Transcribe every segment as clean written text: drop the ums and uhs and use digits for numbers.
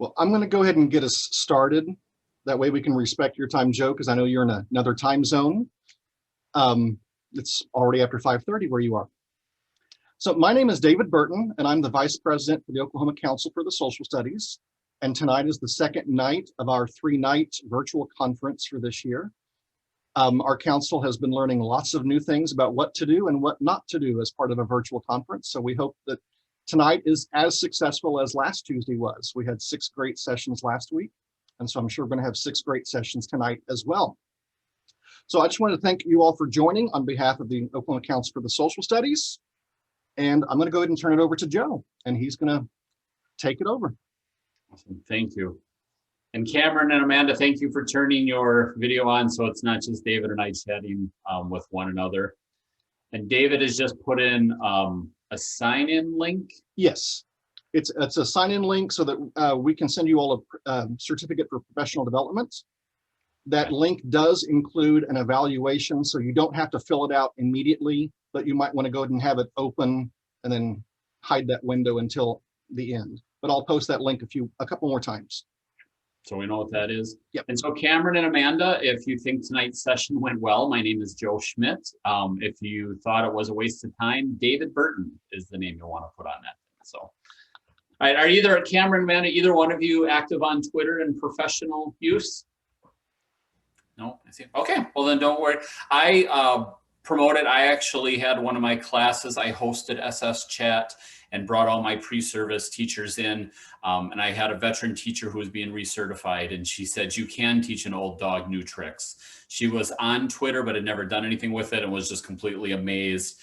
Well, I'm going to go ahead and get us started. That way we can respect your time, Joe, because I know you're in another time zone. It's already after 5:30 where you are. So my name is David Burton, and I'm the Vice President for the Oklahoma Council for the Social Studies. And tonight is the second night of our 3-night virtual conference for this year. Our council has been learning lots of new things about what to do and what not to do as part of a virtual conference. So we hope that tonight is as successful as last Tuesday was. We had 6 great sessions last week, and so I'm sure we're going to have 6 great sessions tonight as well. So I just want to thank you all for joining on behalf of the Oklahoma Council for the Social Studies. And I'm going to go ahead and turn it over to Joe, and he's going to take it over. Awesome. Thank you. And Cameron and Amanda, thank you for turning your video on so it's not just David and I chatting with one another. And David has just put in a sign-in link. Yes, it's a sign-in link so that we can send you all a certificate for professional development. That link does include an evaluation, so you don't have to fill it out immediately, but you might want to go ahead and have it open and then hide that window until the end. But I'll post that link a couple more times. So we know what that is. Yep. And so Cameron and Amanda, if you think tonight's session went well, my name is Joe Schmidt. If you thought it was a waste of time, David Burton is the name you'll want to put on that. So, all right, are either Cameron, Amanda, either one of you active on Twitter in professional use? No, I see. Okay, well then don't worry. I promoted. I actually had one of my classes. I hosted SS Chat and brought all my pre-service teachers in. And I had a veteran teacher who was being recertified, and she said, you can teach an old dog new tricks. She was on Twitter, but had never done anything with it and was just completely amazed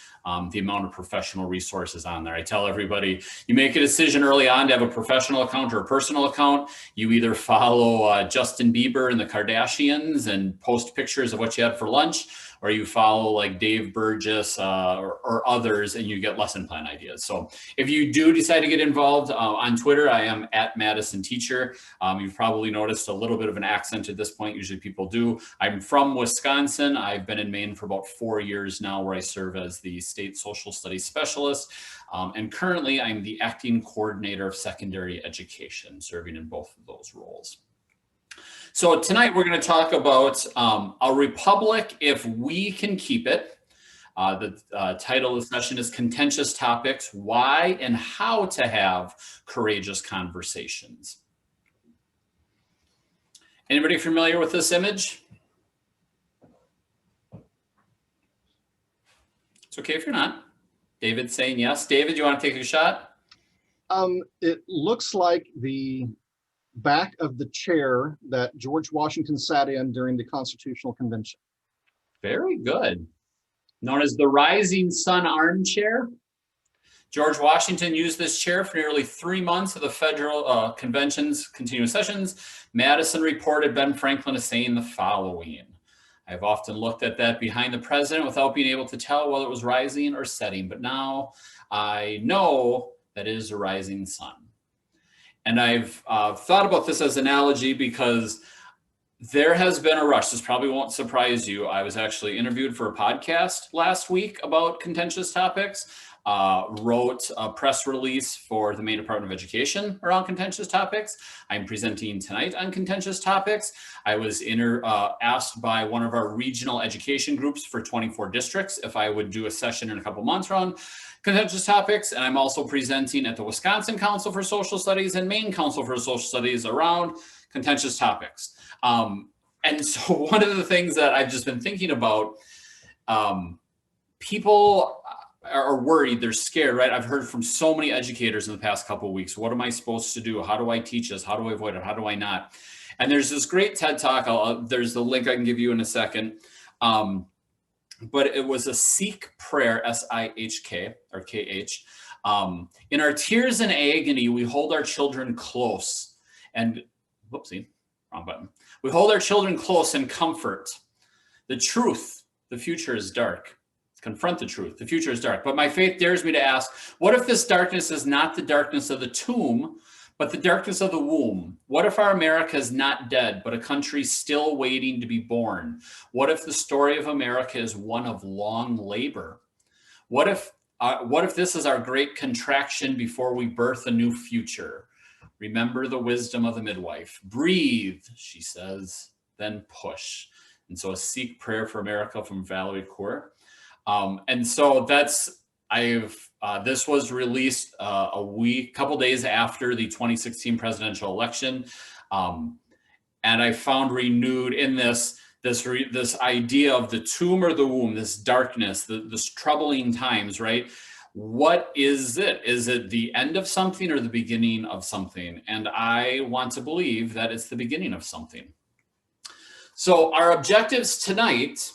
the amount of professional resources on there. I tell everybody, you make a decision early on to have a professional account or a personal account. You either follow Justin Bieber and the Kardashians and post pictures of what you had for lunch, or you follow like Dave Burgess or others and you get lesson plan ideas. So if you do decide to get involved on Twitter, I am at Madison Teacher. You've probably noticed a little bit of an accent at this point. Usually people do. I'm from Wisconsin. I've been in Maine for about 4 years now, where I serve as the state social studies specialist. And currently I'm the acting coordinator of secondary education, serving in both of those roles. So tonight we're going to talk about a republic if we can keep it. The title of the session is Contentious Topics, Why and How to Have Courageous Conversations. Anybody familiar with this image? It's okay if you're not. David's saying yes. David, you want to take a shot? It looks like the back of the chair that George Washington sat in during the Constitutional Convention. Very good. Known as the Rising Sun Armchair. George Washington used this chair for nearly 3 months of the federal convention's continuous sessions. Madison reported Ben Franklin as saying the following: I've often looked at that behind the president without being able to tell whether it was rising or setting, but now I know that it is a rising sun. And I've thought about this as an analogy because there has been a rush. This probably won't surprise you. I was actually interviewed for a podcast last week about contentious topics, wrote a press release for the Maine Department of Education around contentious topics. I'm presenting tonight on contentious topics. I was asked by one of our regional education groups for 24 districts if I would do a session in a couple months around contentious topics. And I'm also presenting at the Wisconsin Council for Social Studies and Maine Council for Social Studies around contentious topics. And so one of the things that I've just been thinking about, people are worried, they're scared, right? I've heard from so many educators in the past couple of weeks. What am I supposed to do? How do I teach this? How do I avoid it? How do I not? And there's this great TED Talk. There's the link I can give you in a second. But it was a Sikh prayer, S-I-H-K or K-H. In our tears and agony, we hold our children close and, whoopsie, wrong button. We hold our children close and comfort. The truth, the future is dark. Confront the truth, the future is dark. But my faith dares me to ask, what if this darkness is not the darkness of the tomb, but the darkness of the womb? What if our America is not dead, but a country still waiting to be born? What if the story of America is one of long labor? What if this is our great contraction before we birth a new future? Remember the wisdom of the midwife. Breathe, she says, then push. And so a Sikh prayer for America from Valerie Kaur. And so this was released couple days after the 2016 presidential election. And I found renewed in this idea of the tomb or the womb, this darkness, this troubling times, right? What is it? Is it the end of something or the beginning of something? And I want to believe that it's the beginning of something. So our objectives tonight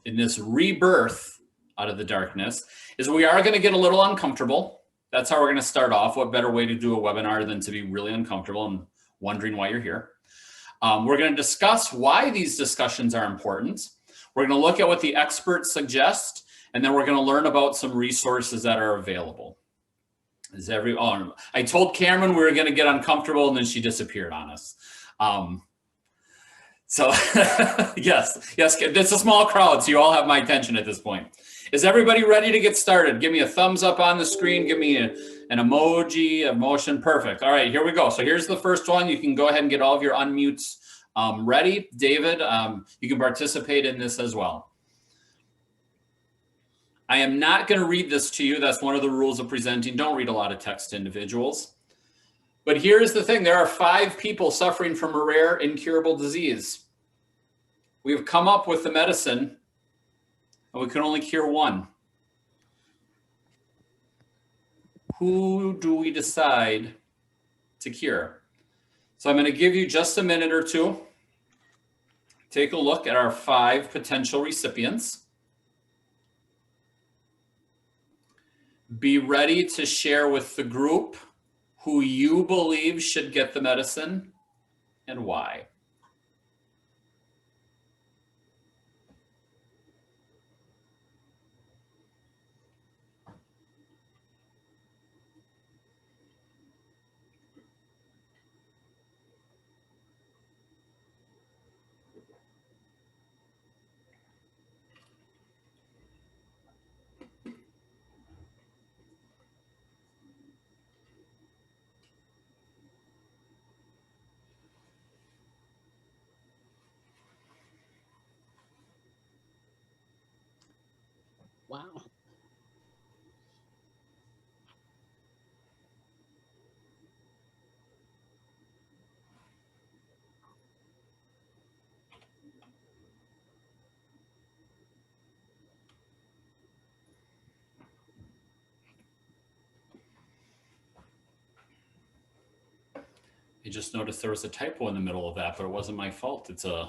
in this rebirth out of the darkness is we are going to get a little uncomfortable. That's how we're going to start off. What better way to do a webinar than to be really uncomfortable and wondering why you're here? We're going to discuss why these discussions are important. We're going to look at what the experts suggest, and then we're going to learn about some resources that are available. I told Cameron we were going to get uncomfortable, and then she disappeared on us. So yes, it's a small crowd, so you all have my attention at this point. Is everybody ready to get started? Give me a thumbs up on the screen. Give me an emoji, emotion. Perfect. All right, here we go. So here's the first one. You can go ahead and get all of your unmutes ready. David, you can participate in this as well. I am not going to read this to you. That's one of the rules of presenting. Don't read a lot of text to individuals. But here's the thing. There are 5 people suffering from a rare incurable disease. We've come up with the medicine, and we can only cure one. Who do we decide to cure? So I'm going to give you just a minute or two. Take a look at our 5 potential recipients. Be ready to share with the group who you believe should get the medicine and why. Wow. I just noticed there was a typo in the middle of that, but it wasn't my fault. It's a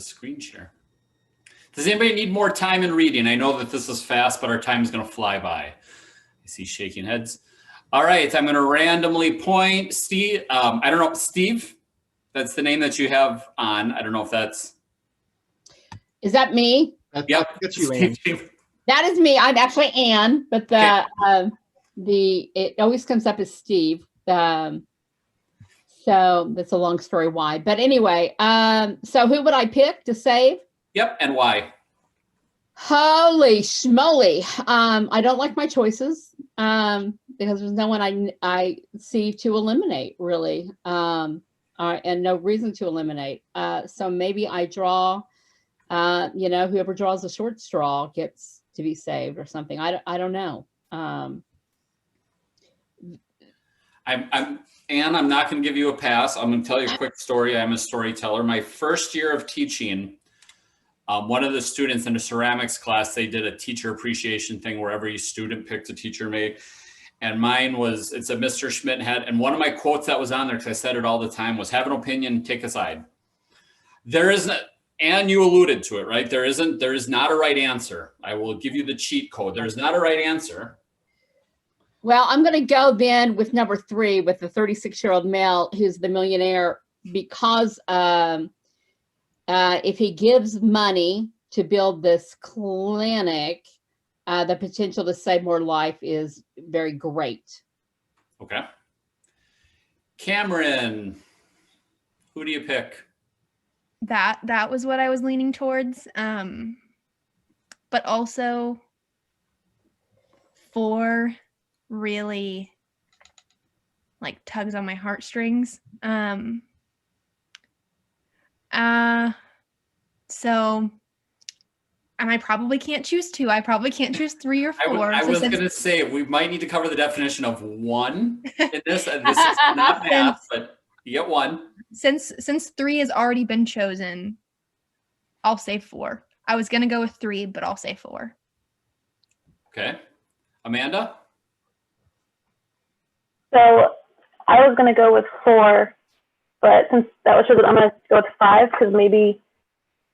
screen share. Does anybody need more time in reading? I know that this is fast, but our time is going to fly by. I see shaking heads. All right, I'm going to randomly point. Steve, I don't know, Steve, that's the name that you have on. I don't know if that's. Is that me? Yep. That's you, Ann. That is me. I'm actually Ann, but it always comes up as Steve. So that's a long story why. But anyway, so who would I pick to save? Yep, and why? Holy schmoly. I don't like my choices because there's no one I see to eliminate, really, and no reason to eliminate. So maybe I draw, whoever draws the short straw gets to be saved or something. I don't know. Anne, I'm not going to give you a pass. I'm going to tell you a quick story. I'm a storyteller. My first year of teaching, one of the students in a ceramics class, they did a teacher appreciation thing where every student picked a teacher made. And mine was, it's a Mr. Schmidt hat. And one of my quotes that was on there, because I said it all the time, was have an opinion, take a side. There isn't, and you alluded to it, right? There is not a right answer. I will give you the cheat code. There is not a right answer. Well, I'm going to go then with number 3 with the 36-year-old male who's the millionaire, because if he gives money to build this clinic, the potential to save more life is very great. Okay. Cameron, who do you pick? That was what I was leaning towards. But also for really like tugs on my heartstrings. So, and I probably can't choose 2. I probably can't choose 3 or 4. I So was since, going to say we might need to cover the definition of 1 in this. This is not math, but you get 1. since 3 has already been chosen, I'll say 4. I was gonna go with 3, but I'll say 4. Okay. Amanda? So I was going to go with 4, but since that was chosen, I'm going to go with 5 because maybe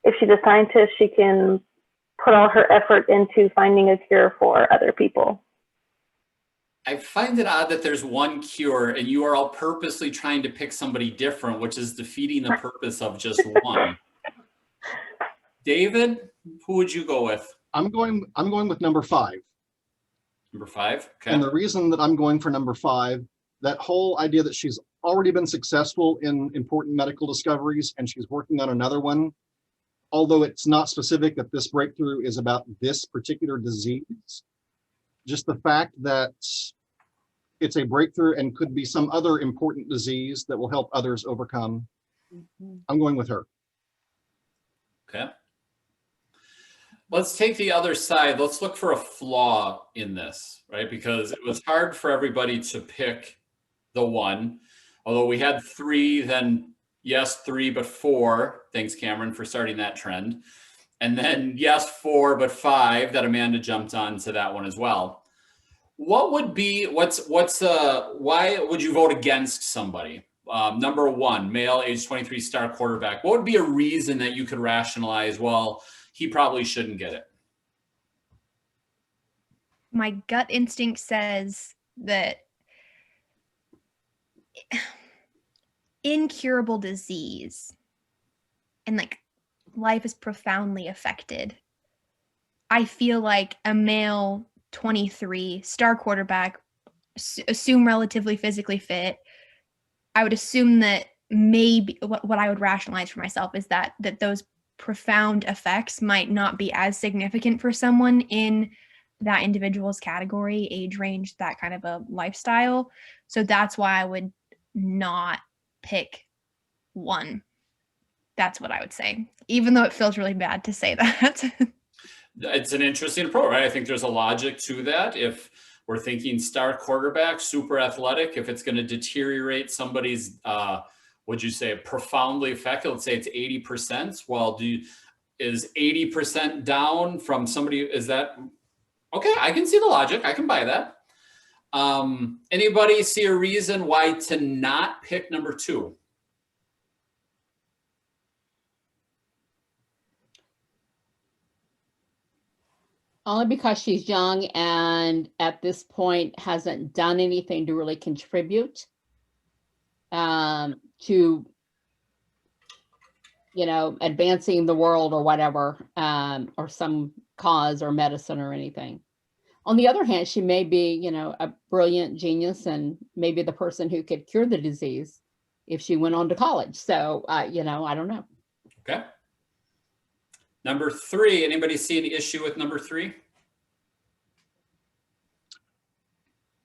if she's a scientist, she can put all her effort into finding a cure for other people. I find it odd that there's 1 cure and you are all purposely trying to pick somebody different, which is defeating the purpose of just 1. David, who would you go with? I'm going with number 5. Number 5. Okay. And the reason that I'm going for number 5, that whole idea that she's already been successful in important medical discoveries and she's working on another one, although it's not specific that this breakthrough is about this particular disease, just the fact that it's a breakthrough and could be some other important disease that will help others overcome. I'm going with her. Okay. Let's take the other side. Let's look for a flaw in this, right? Because it was hard for everybody to pick the 1. Although we had 3, then yes, 3, but 4. Thanks, Cameron, for starting that trend. And then yes, 4, but 5, that Amanda jumped on to that one as well. What would be, why would you vote against somebody? Number 1, male, age 23, star quarterback. What would be a reason that you could rationalize, well, he probably shouldn't get it? My gut instinct says that incurable disease and like life is profoundly affected. I feel like a male 23 star quarterback, assume relatively physically fit. I would assume that maybe what I would rationalize for myself is that those profound effects might not be as significant for someone in that individual's category, age range, that kind of a lifestyle. So that's why I would not pick 1. That's what I would say, even though it feels really bad to say that. It's an interesting approach, right? I think there's a logic to that. If we're thinking star quarterback, super athletic, if it's going to deteriorate somebody's, would you say profoundly affected? Let's say it's 80%. Well, is 80% down from somebody? Is that okay? I can see the logic. I can buy that. Anybody see a reason why to not pick number 2? Only because she's young and at this point hasn't done anything to really contribute to, advancing the world or whatever, or some cause or medicine or anything. On the other hand, she may be, a brilliant genius and maybe the person who could cure the disease if she went on to college. So, I don't know. Okay. Number 3, anybody see any issue with number 3?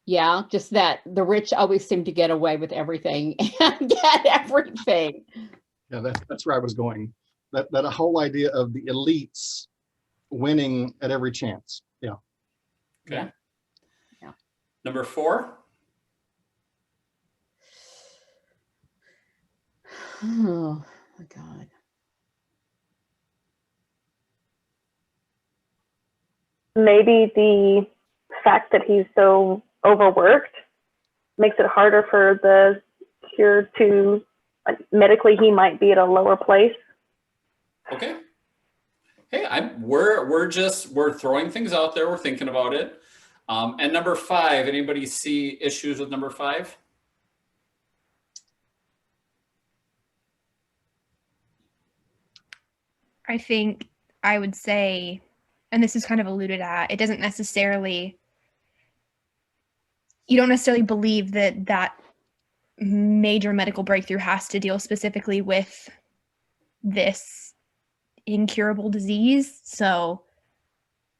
Yeah, just that the rich always seem to get away with everything and get everything. Yeah, that's where I was going. That whole idea of the elites winning at every chance. Yeah. Okay. Yeah. Number 4? Oh my God. Maybe the fact that he's so overworked makes it harder for the cure to, medically, he might be at a lower place. Okay. Hey, we're throwing things out there. We're thinking about it. And number 5, anybody see issues with number 5? I think I would say, and this is kind of alluded at, you don't necessarily believe that major medical breakthrough has to deal specifically with this incurable disease. So,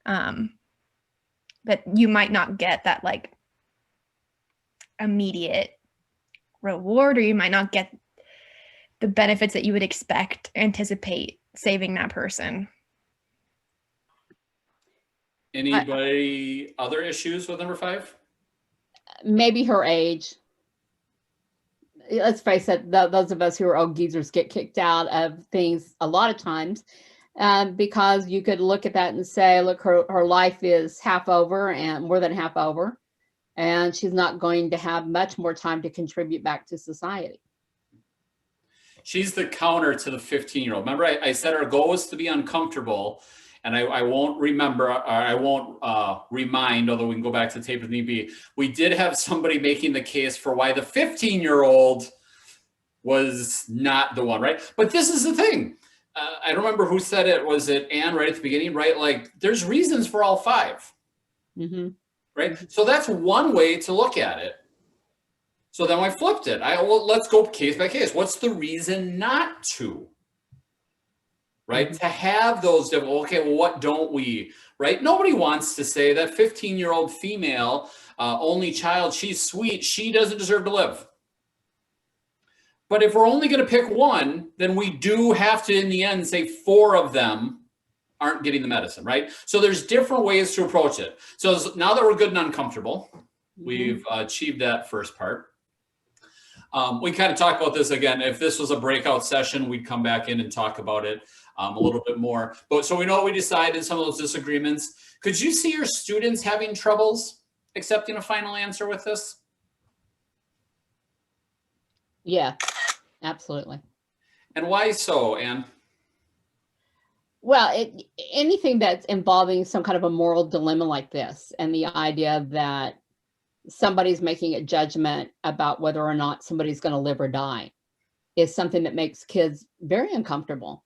but you might not get that like immediate reward, or you might not get the benefits that you would anticipate saving that person. Anybody other issues with number 5? Maybe her age. Let's face it, those of us who are old geezers get kicked out of things a lot of times because you could look at that and say, look, her life is half over and more than half over, and she's not going to have much more time to contribute back to society. She's the counter to the 15-year-old. Remember, I said our goal was to be uncomfortable, and I won't remember, or I won't remind, although we can go back to the tape if need be. We did have somebody making the case for why the 15-year-old was not the one, right? But this is the thing. I don't remember who said it. Was it Anne right at the beginning, right? Like, there's reasons for all 5, right? So that's one way to look at it. So then I flipped it. Well, let's go case by case. What's the reason not to? Right? To have those, okay, well, what don't we, right? Nobody wants to say that 15-year-old female, only child, she's sweet, she doesn't deserve to live. But if we're only going to pick one, then we do have to, in the end, say 4 of them aren't getting the medicine, right? So there's different ways to approach it. So now that we're good and uncomfortable, we've achieved that first part. We kind of talked about this again. If this was a breakout session, we'd come back in and talk about it a little bit more. But so we know what we decided, some of those disagreements. Could you see your students having troubles accepting a final answer with this? Yeah, absolutely. And why so, Anne? Well, anything that's involving some kind of a moral dilemma like this, and the idea that somebody's making a judgment about whether or not somebody's going to live or die, is something that makes kids very uncomfortable.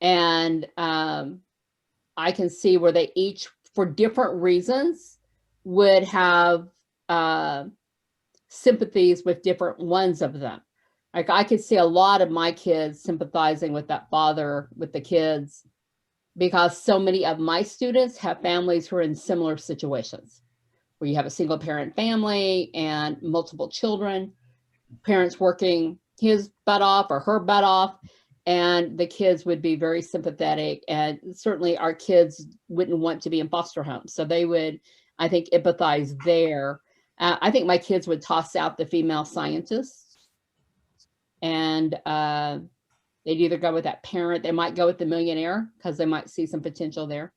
And I can see where they each, for different reasons, would have sympathies with different ones of them. Like, I could see a lot of my kids sympathizing with that father, with the kids, because so many of my students have families who are in similar situations, where you have a single parent family and multiple children, parents working his butt off or her butt off, and the kids would be very sympathetic. And certainly our kids wouldn't want to be in foster homes. So they would, I think, empathize there. I think my kids would toss out the female scientists, and they'd either go with that parent, they might go with the millionaire because they might see some potential there.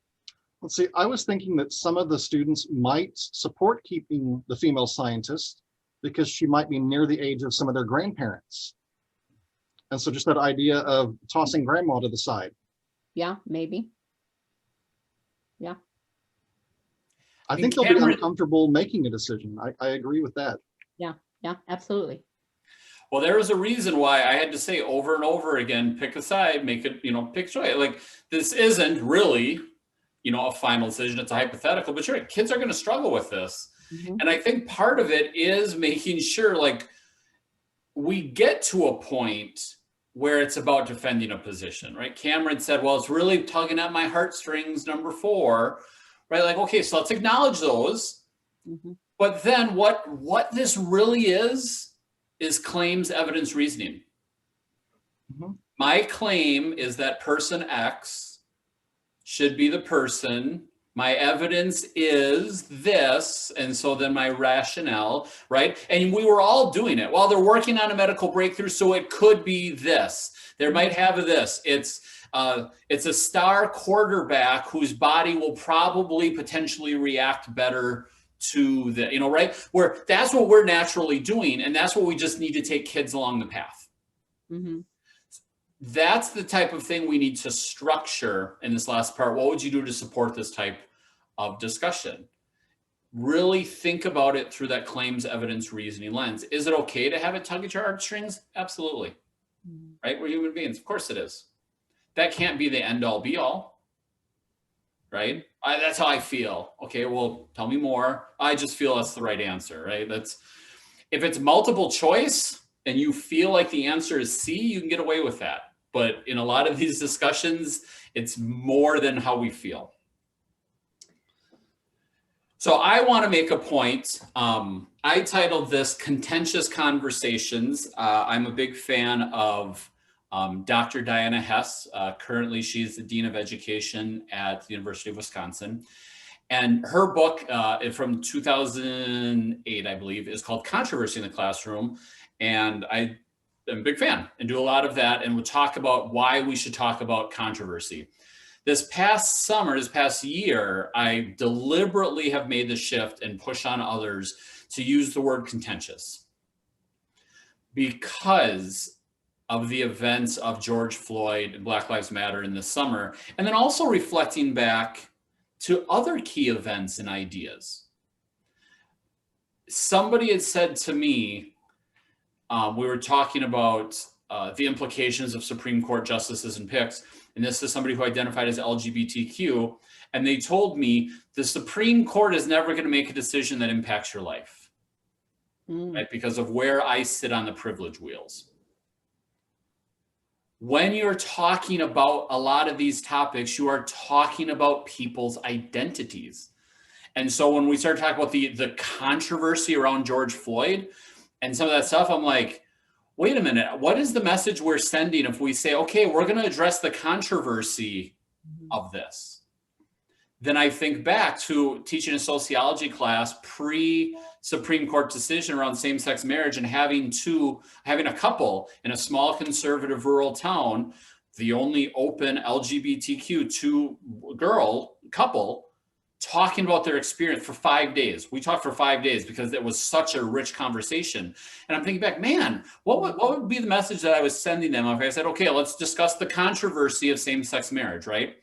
Let's see, I was thinking that some of the students might support keeping the female scientist because she might be near the age of some of their grandparents. And so just that idea of tossing grandma to the side. Yeah, maybe. Yeah. I think they'll be uncomfortable making a decision. I agree with that. Yeah, absolutely. Well, there was a reason why I had to say over and over again, pick a side, make it, pick choice. Like, this isn't really, a final decision. It's a hypothetical, but you're right, kids are going to struggle with this. And I think part of it is making sure, like, we get to a point where it's about defending a position, right? Cameron said, well, it's really tugging at my heartstrings, number 4, right? Like, okay, so let's acknowledge those. But then what this really is claims, evidence, reasoning. My claim is that person X should be the person. My evidence is this, and so then my rationale, right? And we were all doing it. Well, they're working on a medical breakthrough, so it could be this. There might have this. It's a star quarterback whose body will probably potentially react better to the, right? Where that's what we're naturally doing, and that's what we just need to take kids along the path. That's the type of thing we need to structure in this last part. What would you do to support this type of discussion? Really think about it through that claims, evidence, reasoning lens. Is it okay to have it tug at your heartstrings? Absolutely. Right? We're human beings. Of course it is. That can't be the end all be all. Right? That's how I feel. Okay, well, tell me more. I just feel that's the right answer, right? If it's multiple choice and you feel like the answer is C, you can get away with that. But in a lot of these discussions, it's more than how we feel. So I want to make a point I titled this Contentious Conversations. I'm a big fan of Dr. Diana Hess. Currently, she's the Dean of Education at the University of Wisconsin. And her book from 2008, I believe, is called Controversy in the Classroom. And I am a big fan and do a lot of that. And we'll talk about why we should talk about controversy. This past summer, this past year, I deliberately have made the shift and push on others to use the word contentious because of the events of George Floyd and Black Lives Matter in the summer, and then also reflecting back to other key events and ideas. Somebody had said to me, we were talking about the implications of Supreme Court justices and picks, and this is somebody who identified as LGBTQ, and they told me the Supreme Court is never going to make a decision that impacts your life, right? Because of where I sit on the privilege wheels. When you're talking about a lot of these topics, you are talking about people's identities. And so when we start talking about the controversy around George Floyd and some of that stuff, I'm like, wait a minute, what is the message we're sending if we say, okay, we're going to address the controversy of this? Then I think back to teaching a sociology class pre-Supreme Court decision around same-sex marriage and having a couple in a small conservative rural town, the only open LGBTQ2 girl couple, talking about their experience for 5 days. We talked for 5 days because it was such a rich conversation. And I'm thinking back, man, what would be the message that I was sending them if I said, okay, let's discuss the controversy of same-sex marriage, right?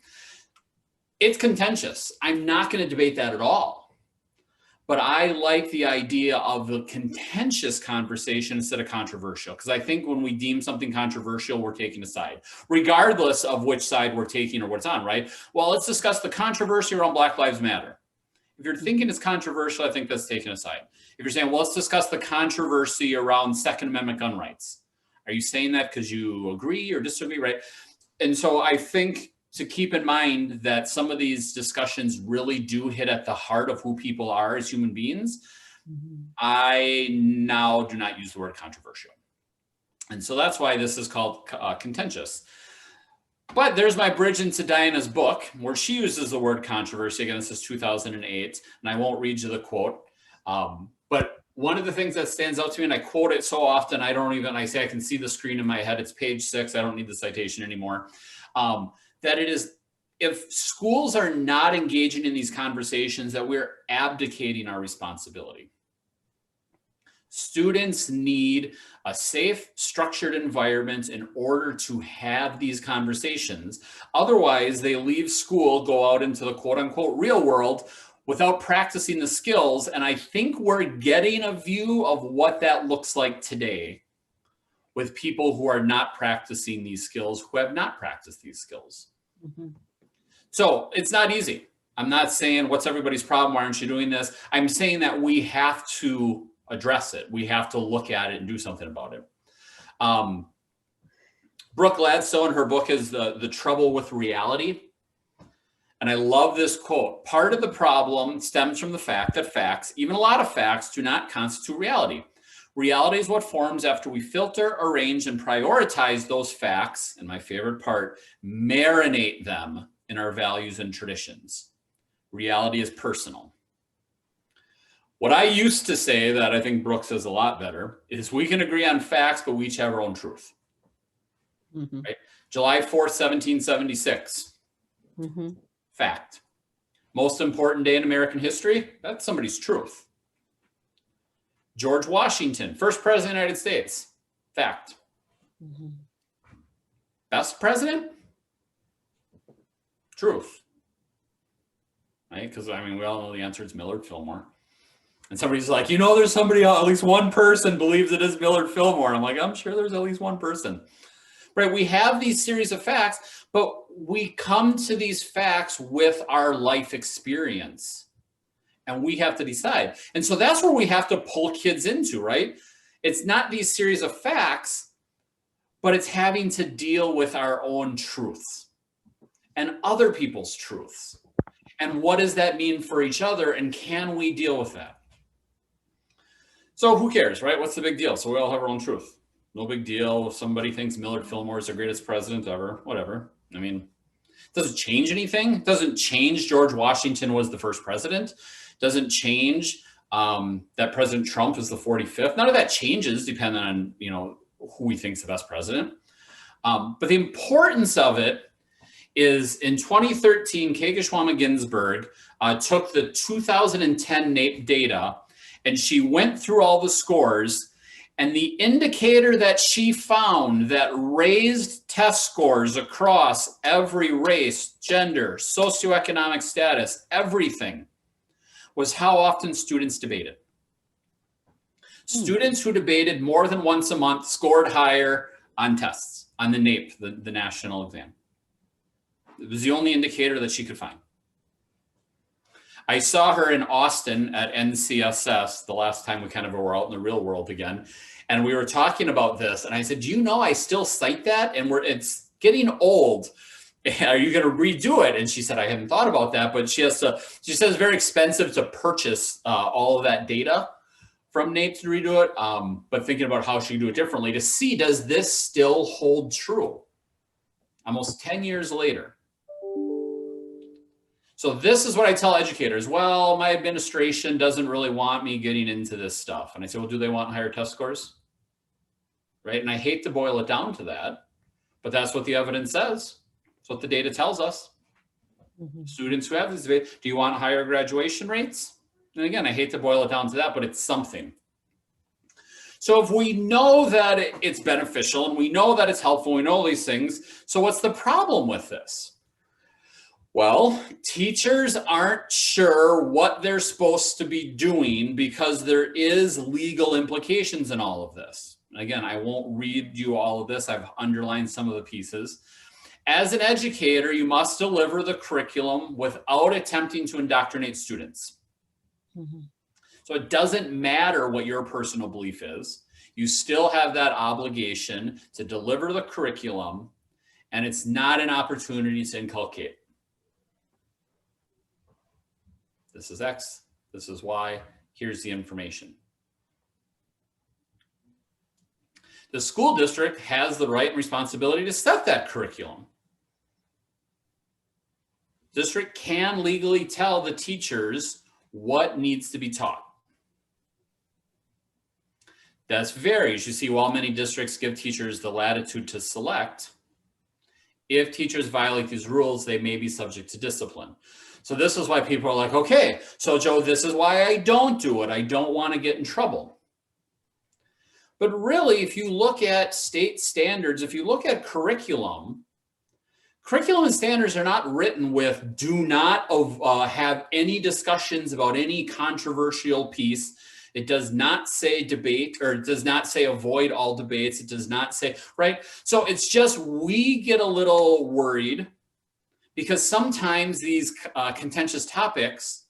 It's contentious. I'm not going to debate that at all. But I like the idea of the contentious conversation instead of controversial, because I think when we deem something controversial, we're taking a side, regardless of which side we're taking or what's on, right? Well, let's discuss the controversy around Black Lives Matter. If you're thinking it's controversial, I think that's taking a side. If you're saying, well, let's discuss the controversy around Second Amendment gun rights. Are you saying that because you agree or disagree, right? And so I think to keep in mind that some of these discussions really do hit at the heart of who people are as human beings, I now do not use the word controversial. And so that's why this is called contentious. But there's my bridge into Diana's book where she uses the word controversy. Again, this is 2008, and I won't read you the quote. But one of the things that stands out to me, and I quote it so often, I say I can see the screen in my head. It's page 6. I don't need the citation anymore. That it is, if schools are not engaging in these conversations, that we're abdicating our responsibility. Students need a safe, structured environment in order to have these conversations. Otherwise, they leave school, go out into the quote unquote real world without practicing the skills. And I think we're getting a view of what that looks like today with people who are not practicing these skills, who have not practiced these skills. So it's not easy. I'm not saying what's everybody's problem, why aren't you doing this? I'm saying that we have to address it. We have to look at it and do something about it. Brooke Gladstone, her book is the Trouble with Reality. And I love this quote. Part of the problem stems from the fact that facts, even a lot of facts, do not constitute reality. Reality is what forms after we filter, arrange, and prioritize those facts, and my favorite part, marinate them in our values and traditions. Reality is personal. What I used to say that I think Brooke says a lot better is we can agree on facts, but we each have our own truth. Right? July 4th, 1776. Fact. Most important day in American history, that's somebody's truth. George Washington, first president of the United States. Fact. Best president? Truth. Right? Because, I mean, we all know the answer is Millard Fillmore. And somebody's like, there's somebody, at least one person believes it is Millard Fillmore. I'm like, I'm sure there's at least one person. Right? We have these series of facts, but we come to these facts with our life experience. And we have to decide. And so that's where we have to pull kids into, right? It's not these series of facts, but it's having to deal with our own truths and other people's truths. And what does that mean for each other? And can we deal with that? So who cares, right? What's the big deal? So we all have our own truth. No big deal if somebody thinks Millard Fillmore is the greatest president ever, whatever. I mean, doesn't change anything. It doesn't change George Washington was the first president. Doesn't change that President Trump is the 45th. None of that changes depending on, you know, who we think is the best president. But the importance of it is in 2013, Kageshwama Ginsburg took the 2010 data and she went through all the scores, and the indicator that she found that raised test scores across every race, gender, socioeconomic status, everything, was how often students debated. Students who debated more than once a month scored higher on tests, on the NAEP, the national exam. It was the only indicator that she could find. I saw her in Austin at NCSS the last time we kind of were out in the real world again. And we were talking about this. And I said, do you know I still cite that? And it's getting old. Are you going to redo it? And she said, I hadn't thought about that. But she says it's very expensive to purchase all of that data from NAEP to redo it. But thinking about how she can do it differently to see, does this still hold true? Almost 10 years later. So this is what I tell educators. Well, my administration doesn't really want me getting into this stuff. And I say, well, do they want higher test scores? Right? And I hate to boil it down to that, but that's what the evidence says. That's what the data tells us. Students who have this debate, do you want higher graduation rates? And again, I hate to boil it down to that, but it's something. So if we know that it's beneficial and we know that it's helpful, we know these things. So what's the problem with this? Well, teachers aren't sure what they're supposed to be doing because there is legal implications in all of this. Again, I won't read you all of this. I've underlined some of the pieces. As an educator, you must deliver the curriculum without attempting to indoctrinate students. So it doesn't matter what your personal belief is. You still have that obligation to deliver the curriculum, and it's not an opportunity to inculcate. This is X, this is Y, here's the information. The school district has the right and responsibility to set that curriculum. District can legally tell the teachers what needs to be taught. That varies. You see, while many districts give teachers the latitude to select, if teachers violate these rules, they may be subject to discipline. So this is why people are like, okay, so Joe, this is why I don't do it. I don't want to get in trouble. But really, if you look at state standards, if you look at curriculum and standards are not written with do not have any discussions about any controversial piece. It does not say debate, or it does not say avoid all debates. It does not say, right? So it's just, we get a little worried because sometimes these contentious topics,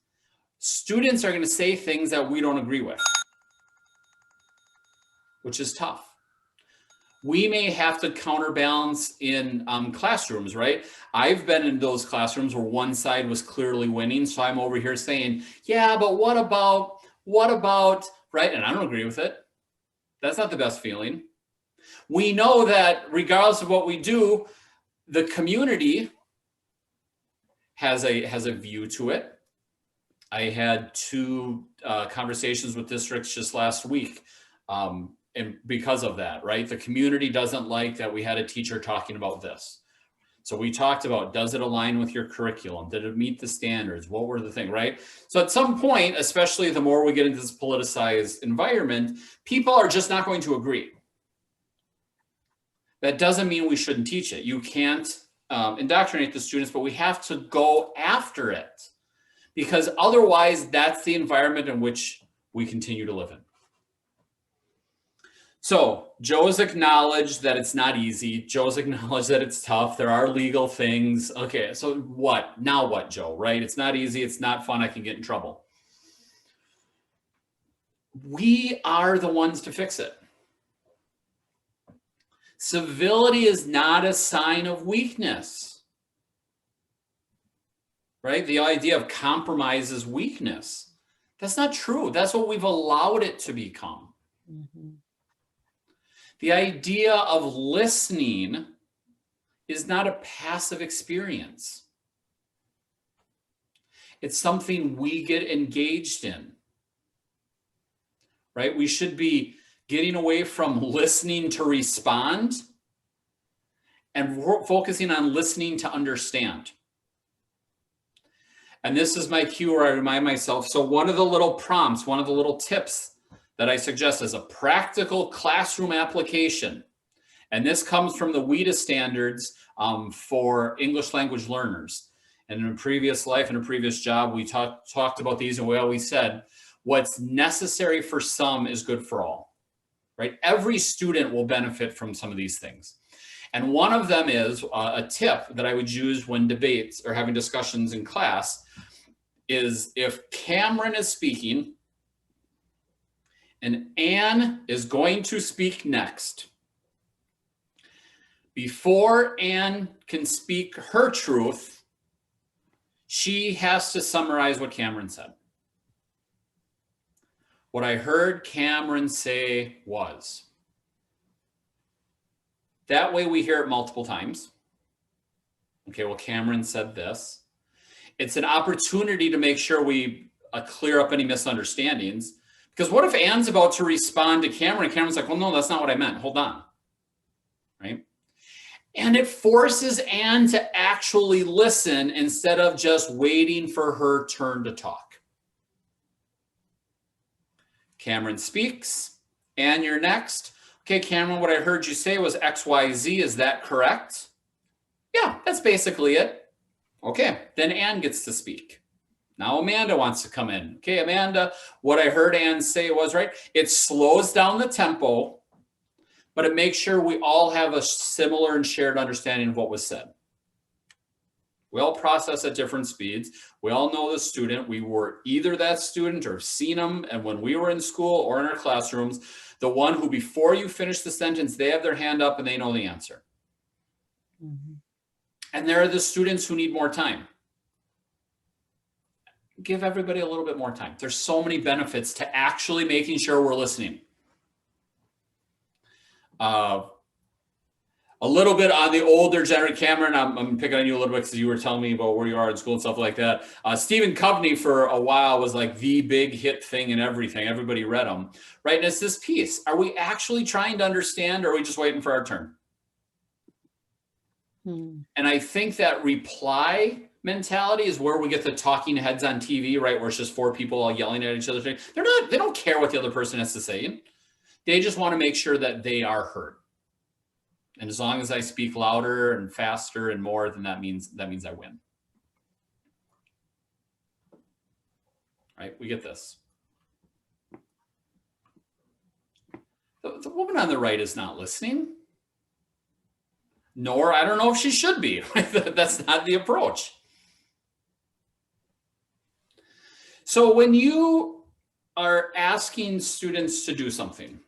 students are going to say things that we don't agree with, which is tough. We may have to counterbalance in classrooms, right? I've been in those classrooms where one side was clearly winning. So I'm over here saying, yeah, but what about, right? And I don't agree with it. That's not the best feeling. We know that regardless of what we do, the community has a view to it. I had two conversations with districts just last week. And because of that, right? The community doesn't like that we had a teacher talking about this. So we talked about, does it align with your curriculum? Did it meet the standards? What were the things, right? So at some point, especially the more we get into this politicized environment, people are just not going to agree. That doesn't mean we shouldn't teach it. You can't indoctrinate the students, but we have to go after it because otherwise that's the environment in which we continue to live in. So Joe has acknowledged that it's not easy. Joe's acknowledged that it's tough. There are legal things. Okay, so what? Now what, Joe, right? It's not easy. It's not fun. I can get in trouble. We are the ones to fix it. Civility is not a sign of weakness, right? The idea of compromise is weakness. That's not true. That's what we've allowed it to become. Mhm. The idea of listening is not a passive experience. It's something we get engaged in, right? We should be getting away from listening to respond and focusing on listening to understand. And this is my cue where I remind myself. So one of the little prompts, one of the little tips that I suggest is a practical classroom application. And this comes from the WIDA standards for English language learners. And in a previous life, in a previous job, we talked about these, and we always said, what's necessary for some is good for all, right? Every student will benefit from some of these things. And one of them is a tip that I would use when debates or having discussions in class is if Cameron is speaking and Anne is going to speak next, before Anne can speak her truth, she has to summarize what Cameron said. What I heard Cameron say was. That way we hear it multiple times. Okay, well, Cameron said this. It's an opportunity to make sure we clear up any misunderstandings. Because what if Anne's about to respond to Cameron and Cameron's like, well, no, that's not what I meant. Hold on, right? And it forces Anne to actually listen instead of just waiting for her turn to talk. Cameron speaks. Anne, you're next. Okay, Cameron, what I heard you say was X, Y, Z. Is that correct? Yeah, that's basically it. Okay, then Anne gets to speak. Now Amanda wants to come in. Okay, Amanda, what I heard Anne say was right. It slows down the tempo, but it makes sure we all have a similar and shared understanding of what was said. We all process at different speeds. We all know the student. We were either that student or seen them, and when we were in school or in our classrooms, the one who before you finish the sentence, they have their hand up and they know the answer. Mhm. And there are the students who need more time. Give everybody a little bit more time. There's so many benefits to actually making sure we're listening. A little bit on the older generation, Cameron, I'm picking on you a little bit because you were telling me about where you are in school and stuff like that. Stephen Covey for a while was like the big hit thing and everything. Everybody read them, right? And it's this piece. Are we actually trying to understand, or are we just waiting for our turn? Hmm. And I think that reply mentality is where we get the talking heads on TV, right? Where it's just four people all yelling at each other. They don't care what the other person has to say. They just want to make sure that they are heard. And as long as I speak louder and faster and more, then that means I win. Right? We get this. The woman on the right is not listening. Nor, I don't know if she should be. That's not the approach. So when you are asking students to do something,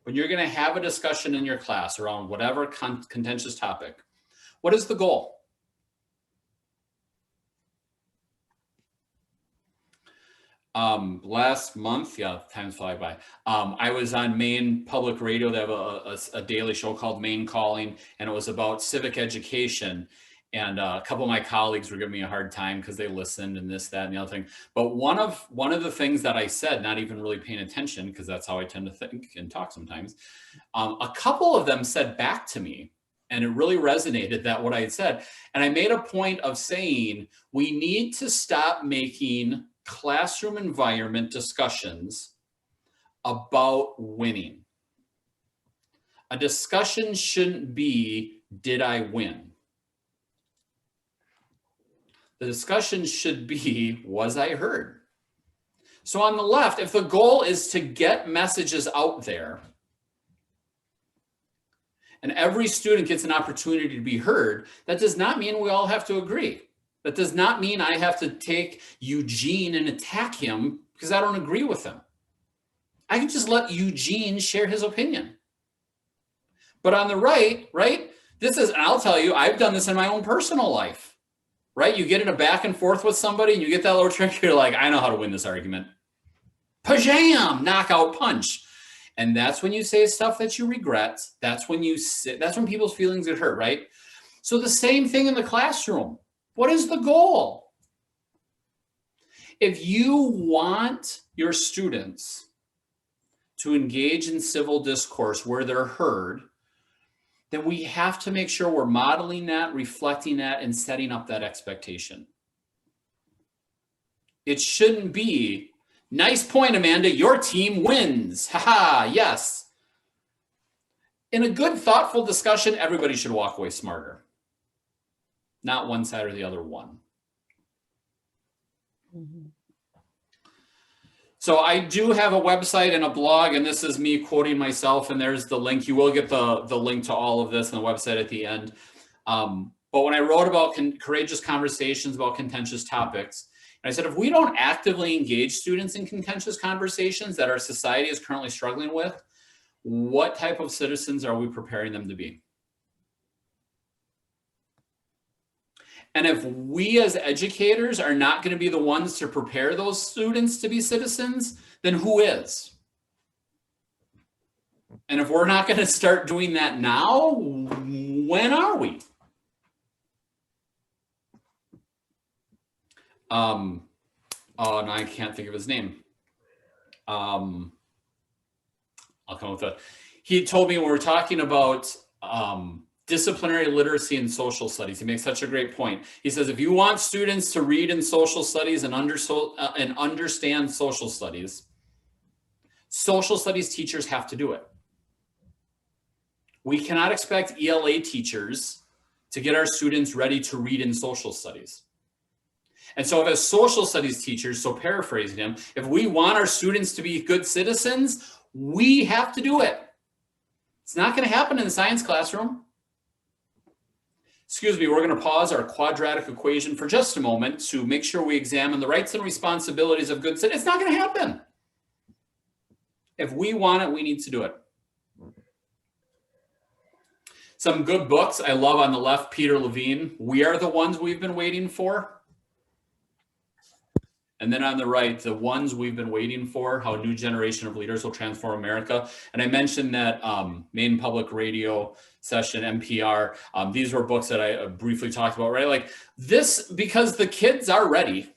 when you're going to have a discussion in your class around whatever contentious topic, what is the goal? Last month, yeah, time's fly by. I was on Maine Public Radio. They have a daily show called Maine Calling, and it was about civic education. And a couple of my colleagues were giving me a hard time because they listened and this, that, and the other thing. But one of the things that I said, not even really paying attention, because that's how I tend to think and talk sometimes. A couple of them said back to me, and it really resonated that what I had said. And I made a point of saying, we need to stop making classroom environment discussions about winning. A discussion shouldn't be, did I win? The discussion should be, was I heard? So on the left, if the goal is to get messages out there, and every student gets an opportunity to be heard, that does not mean we all have to agree. That does not mean I have to take Eugene and attack him because I don't agree with him. I can just let Eugene share his opinion. But on the right, this is, and I'll tell you, I've done this in my own personal life. Right? You get in a back and forth with somebody and you get that little trick, you're like, I know how to win this argument. Pajam, knockout punch. And that's when you say stuff that you regret. That's when that's when people's feelings get hurt, right? So the same thing in the classroom. What is the goal? If you want your students to engage in civil discourse where they're heard, then we have to make sure we're modeling that, reflecting that, and setting up that expectation. It shouldn't be, nice point, Amanda, your team wins. Haha, yes. In a good, thoughtful discussion, everybody should walk away smarter. Not one side or the other one. Mhm. So I do have a website and a blog, and this is me quoting myself, and there's the link. You will get the link to all of this on the website at the end. But when I wrote about courageous conversations about contentious topics, and I said, if we don't actively engage students in contentious conversations that our society is currently struggling with, what type of citizens are we preparing them to be? And if we as educators are not going to be the ones to prepare those students to be citizens, then who is? And if we're not going to start doing that now, when are we? Oh, no, I can't think of his name. I'll come with that. He told me when we were talking about disciplinary literacy and social studies. He makes such a great point. He says, if you want students to read in social studies and understand social studies teachers have to do it. We cannot expect ELA teachers to get our students ready to read in social studies. And so as social studies teachers, so paraphrasing him, if we want our students to be good citizens, we have to do it. It's not going to happen in the science classroom. Excuse me, we're going to pause our quadratic equation for just a moment to make sure we examine the rights and responsibilities of good citizens. It's not going to happen. If we want it, we need to do it. Some good books I love on the left, Peter Levine, We Are the Ones We've Been Waiting For. And then on the right, The Ones We've Been Waiting For, How a New Generation of Leaders Will Transform America. And I mentioned that Maine Public Radio session, NPR. These were books that I briefly talked about, right? Like this, because the kids are ready.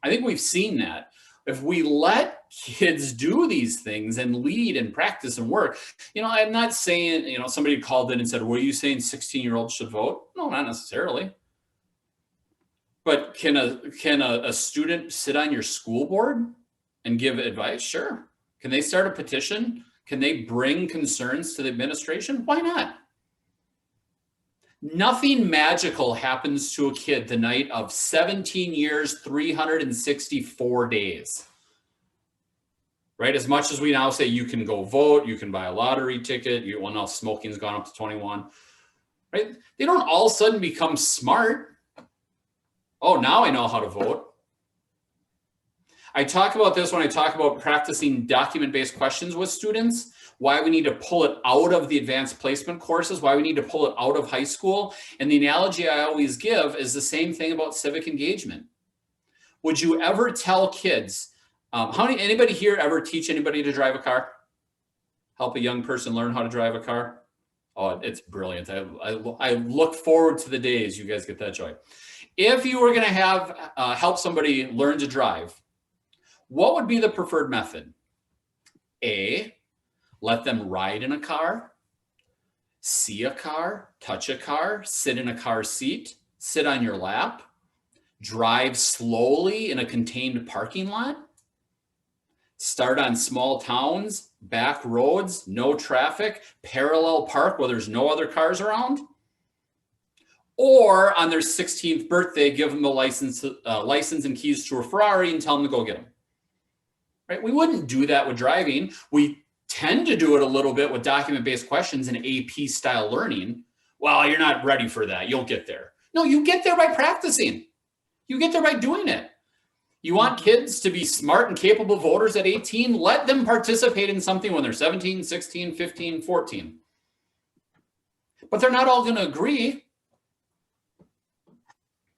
I think we've seen that. If we let kids do these things and lead and practice and work, I'm not saying, somebody called in and said, were you saying 16-year-olds should vote? No, not necessarily. But can a student sit on your school board and give advice? Sure. Can they start a petition? Can they bring concerns to the administration? Why not? Nothing magical happens to a kid the night of 17 years, 364 days. Right? As much as we now say you can go vote, you can buy a lottery ticket, now smoking's gone up to 21. Right? They don't all of a sudden become smart. Oh, now I know how to vote. I talk about this when I talk about practicing document-based questions with students, why we need to pull it out of the advanced placement courses, why we need to pull it out of high school. And the analogy I always give is the same thing about civic engagement. Would you ever tell kids, anybody here ever teach anybody to drive a car? Help a young person learn how to drive a car? Oh, it's brilliant. I look forward to the days you guys get that joy. If you were going to help somebody learn to drive, what would be the preferred method? A, let them ride in a car, see a car, touch a car, sit in a car seat, sit on your lap, drive slowly in a contained parking lot, start on small towns, back roads, no traffic, parallel park where there's no other cars around. Or on their 16th birthday, give them the license and keys to a Ferrari and tell them to go get them. Right? We wouldn't do that with driving. We tend to do it a little bit with document-based questions and AP style learning. Well, you're not ready for that. You'll get there. No, you get there by practicing. You get there by doing it. You want kids to be smart and capable voters at 18? Let them participate in something when they're 17, 16, 15, 14. But they're not all going to agree.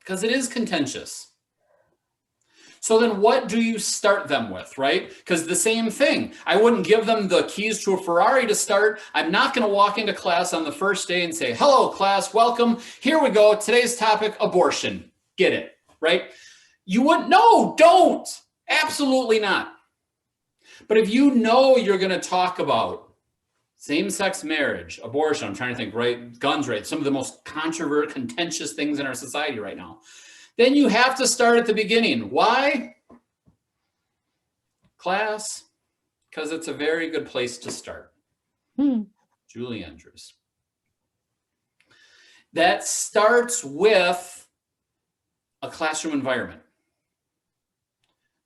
Because it is contentious. So then what do you start them with, right? Because the same thing, I wouldn't give them the keys to a Ferrari to start. I'm not going to walk into class on the first day and say, hello, class, welcome. Here we go. Today's topic, abortion. Get it, right? You wouldn't, no, don't. Absolutely not. But if you know you're going to talk about same-sex marriage, abortion, I'm trying to think, right? Guns, right? Some of the most controversial, contentious things in our society right now. Then you have to start at the beginning. Why? Class, because it's a very good place to start. Julie Andrews. That starts with a classroom environment.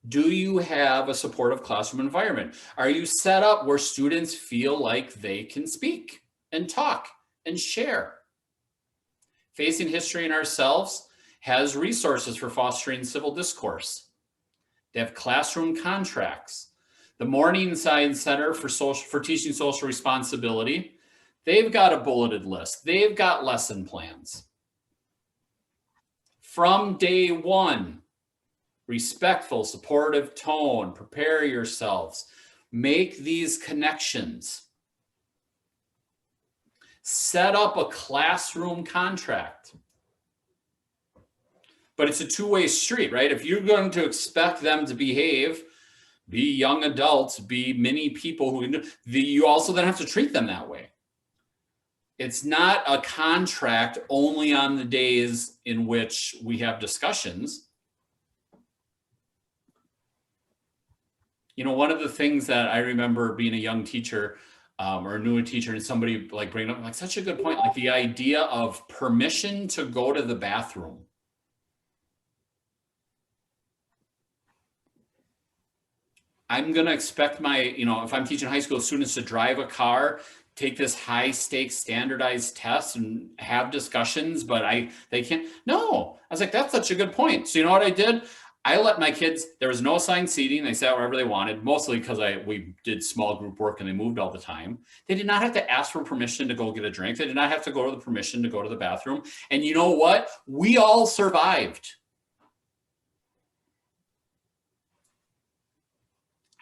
Do you have a supportive classroom environment? Are you set up where students feel like they can speak and talk and share? Facing History and Ourselves has resources for fostering civil discourse. They have classroom contracts. The Morningside Center for Teaching Social Responsibility, they've got a bulleted list. They've got lesson plans. From day one, respectful, supportive tone, prepare yourselves, make these connections. Set up a classroom contract. But it's a two-way street, right? If you're going to expect them to behave, be young adults, be many people who you also then have to treat them that way. It's not a contract only on the days in which we have discussions. You know, one of the things that I remember being a young teacher or a newer teacher and somebody like bringing up like such a good point, like the idea of permission to go to the bathroom. I'm going to expect my, if I'm teaching high school students to drive a car, take this high stakes standardized test and have discussions, but they can't. No, I was like, that's such a good point. So you know what I did? I let my kids, there was no assigned seating. They sat wherever they wanted, mostly because we did small group work and they moved all the time. They did not have to ask for permission to go get a drink. They did not have to go to the permission to go to the bathroom. And you know what? We all survived.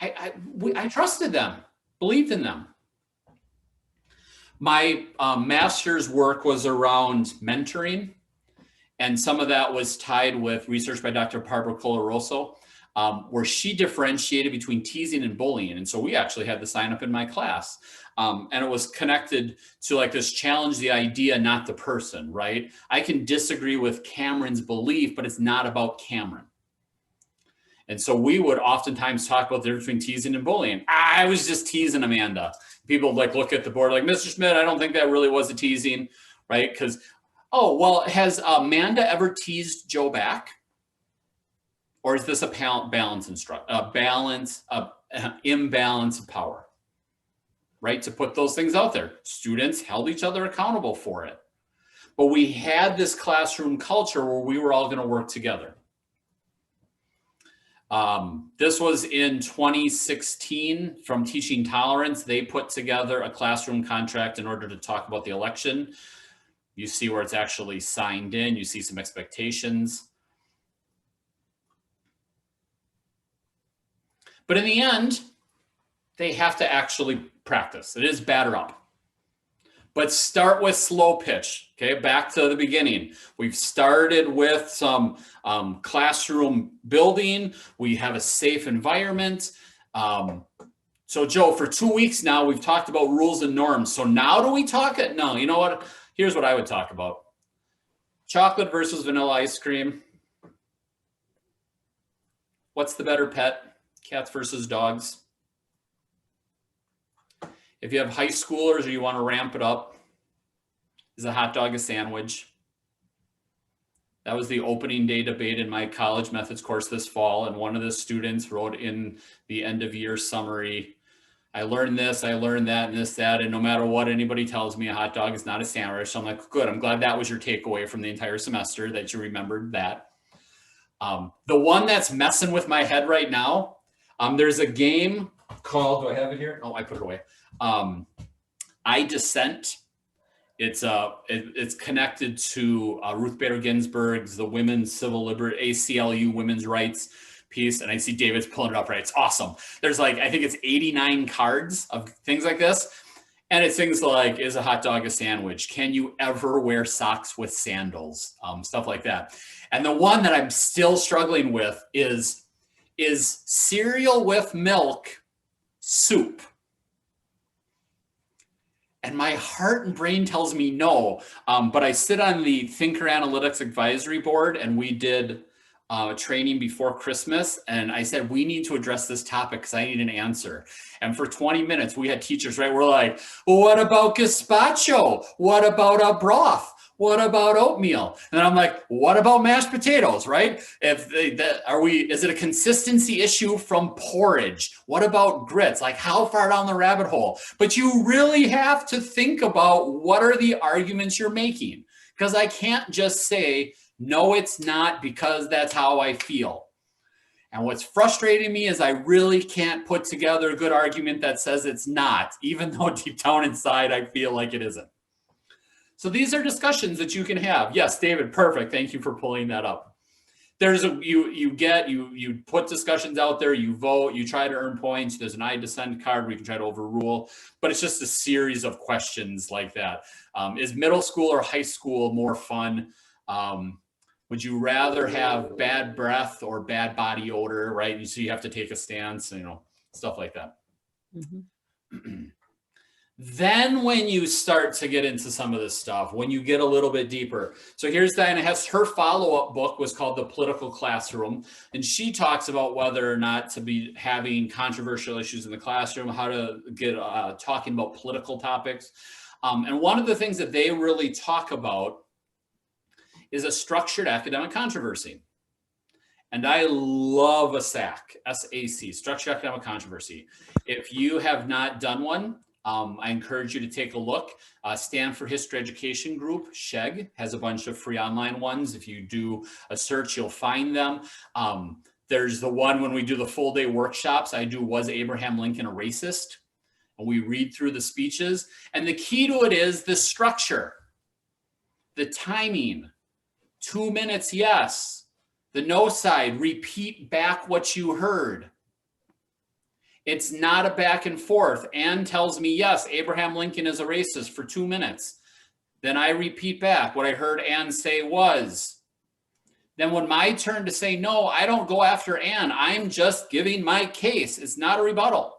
I trusted them, believed in them. My master's work was around mentoring, and some of that was tied with research by Dr. Barbara Colaroso, where she differentiated between teasing and bullying. And so we actually had the sign up in my class, and it was connected to like this challenge the idea, not the person, right? I can disagree with Cameron's belief, but it's not about Cameron. And so we would oftentimes talk about the difference between teasing and bullying. I was just teasing Amanda. People like look at the board like, Mr. Schmidt, I don't think that really was a teasing, right? Because, oh, well, has Amanda ever teased Joe back? Or is this a imbalance of power, right? To put those things out there. Students held each other accountable for it. But we had this classroom culture where we were all going to work together. This was in 2016 from Teaching Tolerance. They put together a classroom contract in order to talk about the election. You see where it's actually signed in. You see some expectations. But in the end, they have to actually practice. It is batter up. But start with slow pitch, okay? Back to the beginning. We've started with some classroom building. We have a safe environment. So Joe, for 2 weeks now, we've talked about rules and norms. So now do we talk it? No, you know what? Here's what I would talk about. Chocolate versus vanilla ice cream. What's the better pet? Cats versus dogs. If you have high schoolers or you want to ramp it up, is a hot dog a sandwich? That was the opening day debate in my college methods course this fall. And one of the students wrote in the end of year summary, I learned this, I learned that, and this, that, and no matter what anybody tells me, a hot dog is not a sandwich. So I'm like, good, I'm glad that was your takeaway from the entire semester, that you remembered that. The one that's messing with my head right now, there's a game called, do I have it here? Oh, I put it away. I Dissent. It's connected to Ruth Bader Ginsburg's the Women's Civil Liberty, ACLU women's rights. piece, and I see David's pulling it up, right? It's awesome. There's like, I think it's 89 cards of things like this. And it's things like, is a hot dog a sandwich? Can you ever wear socks with sandals? Stuff like that. And the one that I'm still struggling with is cereal with milk soup? And my heart and brain tells me no. But I sit on the Thinker Analytics Advisory Board, and we did training before Christmas. And I said, we need to address this topic because I need an answer. And for 20 minutes, we had teachers, right? We're like, well, what about gazpacho? What about a broth? What about oatmeal? And I'm like, what about mashed potatoes, right? Is it a consistency issue from porridge? What about grits? Like, how far down the rabbit hole? But you really have to think about what are the arguments you're making, because I can't just say, no, it's not because that's how I feel. And what's frustrating me is I really can't put together a good argument that says it's not, even though deep down inside I feel like it isn't. So these are discussions that you can have. Yes, David, perfect. Thank you for pulling that up. There's you put discussions out there, you vote, you try to earn points. There's an I dissent card where you can try to overrule, but it's just a series of questions like that. Is middle school or high school more fun? Would you rather have bad breath or bad body odor, right? So you have to take a stance, stuff like that. Mm-hmm. Then when you start to get into some of this stuff, when you get a little bit deeper. So here's Diana Hess. Her follow-up book was called The Political Classroom. And she talks about whether or not to be having controversial issues in the classroom, how to get talking about political topics. And one of the things that they really talk about is a structured academic controversy. And I love a SAC, S-A-C, Structured Academic Controversy. If you have not done one, I encourage you to take a look. Stanford History Education Group, SHEG, has a bunch of free online ones. If you do a search, you'll find them. There's the one when we do the full day workshops, I do Was Abraham Lincoln a Racist? And we read through the speeches. And the key to it is the structure, the timing, 2 minutes, yes. The no side, repeat back what you heard. It's not a back and forth. Ann tells me, yes, Abraham Lincoln is a racist for 2 minutes. Then I repeat back what I heard Ann say was. Then when my turn to say no, I don't go after Ann. I'm just giving my case. It's not a rebuttal.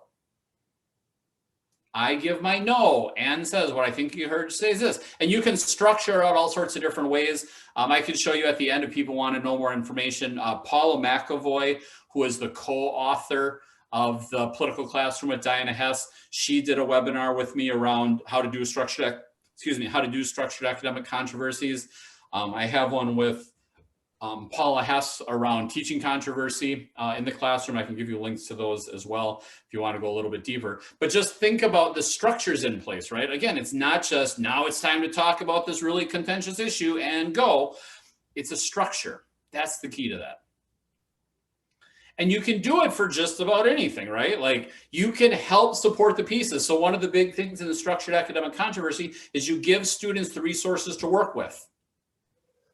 I give my no. Ann says, what I think you heard say is this. And you can structure out all sorts of different ways. I can show you at the end if people want to know more information. Paula McAvoy, who is the co-author of The Political Classroom with Diana Hess, she did a webinar with me around how to do structured academic controversies. I have one with Paula Hess around teaching controversy in the classroom. I can give you links to those as well if you want to go a little bit deeper. But just think about the structures in place, right? Again, it's not just now it's time to talk about this really contentious issue and go. It's a structure. That's the key to that. And you can do it for just about anything, right? Like you can help support the pieces. So one of the big things in the structured academic controversy is you give students the resources to work with.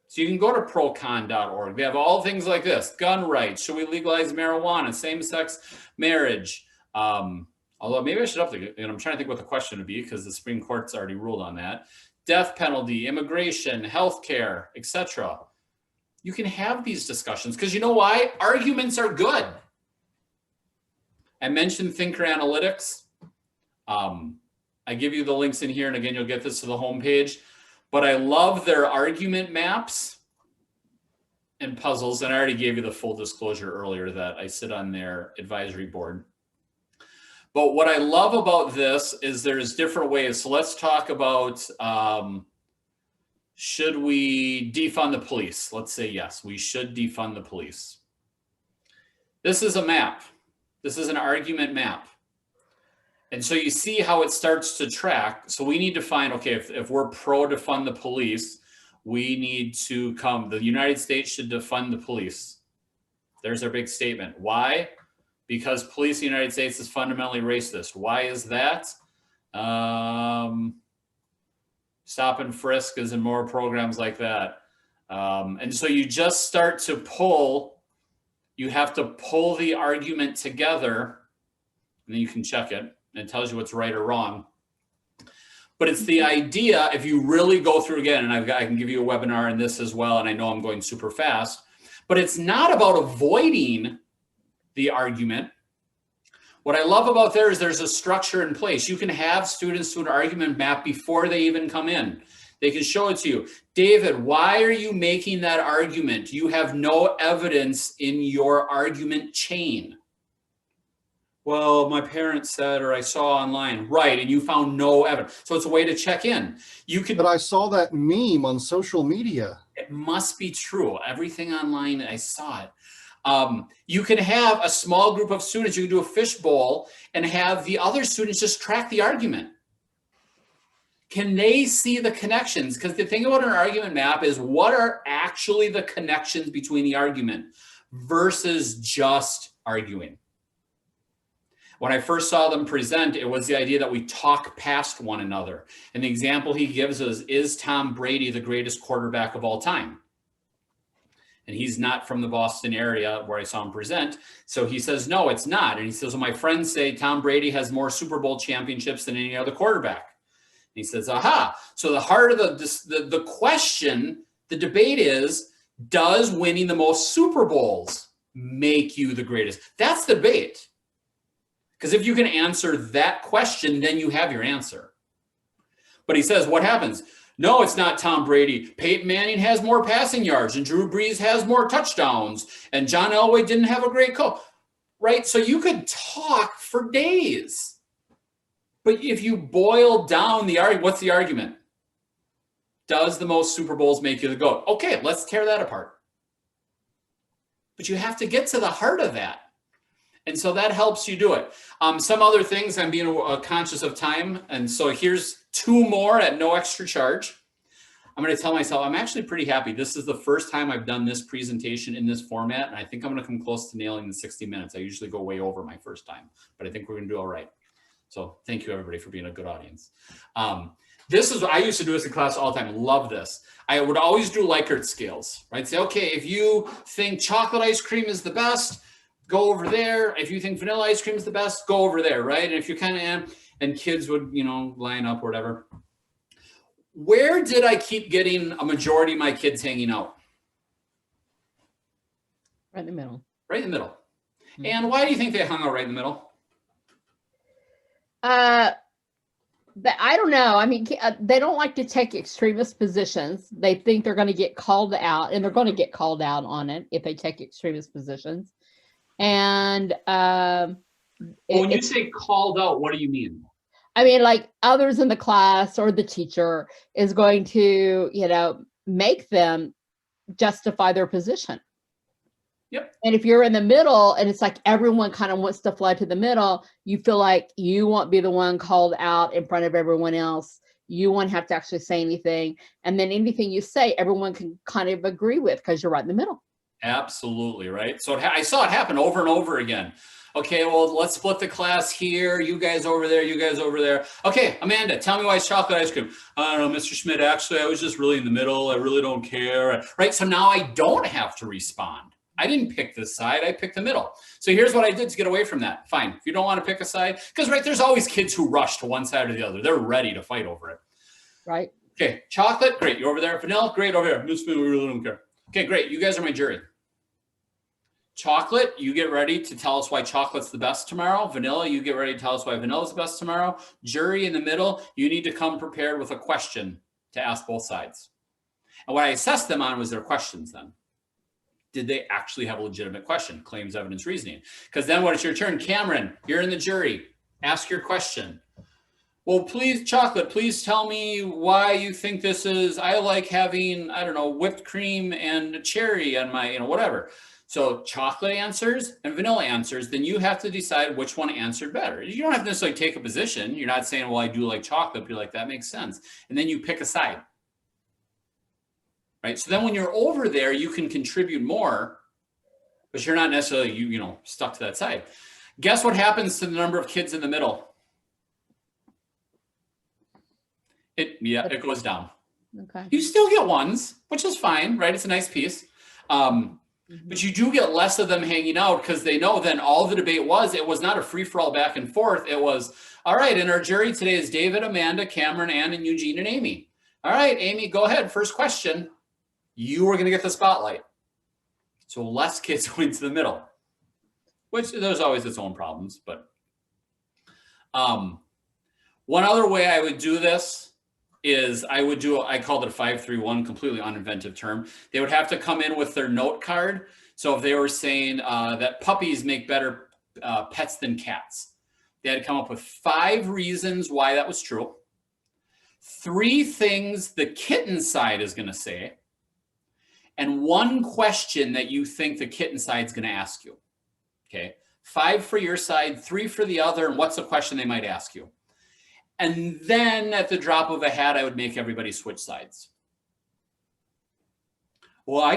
So you can go to procon.org. They have all things like this: gun rights, should we legalize marijuana, same-sex marriage. Although maybe I should update it. I'm trying to think what the question would be because the Supreme Court's already ruled on that. Death penalty, immigration, healthcare, etc. You can have these discussions because you know why? Arguments are good. I mentioned Thinker Analytics. I give you the links in here, and again, you'll get this to the homepage. But I love their argument maps and puzzles. And I already gave you the full disclosure earlier that I sit on their advisory board. But what I love about this is there's different ways. So let's talk about, should we defund the police? Let's say yes, we should defund the police. This is a map. This is an argument map. And so you see how it starts to track. So we need to find, okay, if we're pro defund the police, we need to the United States should defund the police. There's our big statement. Why? Because police in the United States is fundamentally racist. Why is that? Stop and frisk is in more programs like that. And so you just start to pull You have to pull the argument together, and then you can check it, and it tells you what's right or wrong. But it's the idea, if you really go through again, and I can give you a webinar in this as well, and I know I'm going super fast, but it's not about avoiding the argument. What I love about there is there's a structure in place. You can have students do an argument map before they even come in. They can show it to you. David, why are you making that argument? You have no evidence in your argument chain. Well, my parents said, or I saw online. Right, and you found no evidence. So it's a way to check in. You could. But I saw that meme on social media. It must be true. Everything online, I saw it. You can have a small group of students. You can do a fishbowl and have the other students just track the argument. Can they see the connections? Because the thing about an argument map is what are actually the connections between the argument versus just arguing. When I first saw them present, it was the idea that we talk past one another. And the example he gives us is Tom Brady the greatest quarterback of all time? And he's not from the Boston area where I saw him present. So he says, no, it's not. And he says, well, my friends say Tom Brady has more Super Bowl championships than any other quarterback. And he says, aha. So the heart of the question, the debate is, does winning the most Super Bowls make you the greatest? That's the debate. Because if you can answer that question, then you have your answer. But he says, what happens? No, it's not Tom Brady. Peyton Manning has more passing yards, and Drew Brees has more touchdowns, and John Elway didn't have a great coach, right? So you could talk for days. But if you boil down the argument, what's the argument? Does the most Super Bowls make you the GOAT? Okay, let's tear that apart. But you have to get to the heart of that. And so that helps you do it. Some other things, I'm being conscious of time. And so here's 2 more at no extra charge. I'm going to tell myself, I'm actually pretty happy. This is the first time I've done this presentation in this format. And I think I'm going to come close to nailing the 60 minutes. I usually go way over my first time, but I think we're going to do all right. So thank you everybody for being a good audience. This is, I used to do this in class all the time. Love this. I would always do Likert scales, right? Say, okay, if you think chocolate ice cream is the best, go over there. If you think vanilla ice cream is the best, go over there, right? And if you kind of, and kids would, you know, line up or whatever. Where did I keep getting a majority of my kids hanging out? Right in the middle. Right in the middle. Mm-hmm. And why do you think they hung out right in the middle? I don't know. I mean, they don't like to take extremist positions. They think they're going to get called out, and they're going to get called out on it if they take extremist positions. And when you say called out, what do you mean? I mean, like others in the class or the teacher is going to, you know, make them justify their position. Yep. And if you're in the middle and it's like everyone kind of wants to fly to the middle, you feel like you won't be the one called out in front of everyone else. You won't have to actually say anything. And then anything you say, everyone can kind of agree with because you're right in the middle. Absolutely, right? So I saw it happen over and over again. Okay, well, let's split the class here. You guys over there, you guys over there. Okay, Amanda, tell me why it's chocolate ice cream. I don't know, Mr. Schmidt, actually, I was just really in the middle. I really don't care. Right, so now I don't have to respond. I didn't pick this side, I picked the middle. So here's what I did to get away from that. Fine, if you don't want to pick a side, because right, there's always kids who rush to one side or the other. They're ready to fight over it. Right. Okay, chocolate, great, you over there. Vanilla, great, over here. Miss Smith, we really don't care. Okay, great, you guys are my jury. Chocolate, you get ready to tell us why chocolate's the best tomorrow. Vanilla, you get ready to tell us why vanilla's the best tomorrow. Jury in the middle, you need to come prepared with a question to ask both sides. And what I assessed them on was their questions then. Did they actually have a legitimate question? Claims, evidence, reasoning. Because then when it's your turn, Cameron, you're in the jury. Ask your question. Well, please, chocolate, please tell me why you think this is, I like having, I don't know, whipped cream and cherry on my, you know, whatever. So chocolate answers and vanilla answers, then you have to decide which one answered better. You don't have to necessarily take a position. You're not saying, well, I do like chocolate, but you're like, that makes sense. And then you pick a side. Right? So then when you're over there, you can contribute more, but you're not necessarily, you know, stuck to that side. Guess what happens to the number of kids in the middle? It goes down. Okay. You still get ones, which is fine, right? It's a nice piece. But you do get less of them hanging out because they know then all the debate was, it was not a free-for-all back and forth. It was, all right, and our jury today is David, Amanda, Cameron, Ann, and Eugene, and Amy. All right, Amy, go ahead. First question. You are going to get the spotlight. So less kids went to the middle, which there's always its own problems. But one other way I would do this is I called it a 5-3-1, completely uninventive term. They would have to come in with their note card. So if they were saying that puppies make better pets than cats, they had to come up with 5 reasons why that was true, 3 things the kitten side is going to say, and 1 question that you think the kitten side is going to ask you. Okay, 5 for your side, 3 for the other, and what's the question they might ask you? And then at the drop of a hat, I would make everybody switch sides. Well, I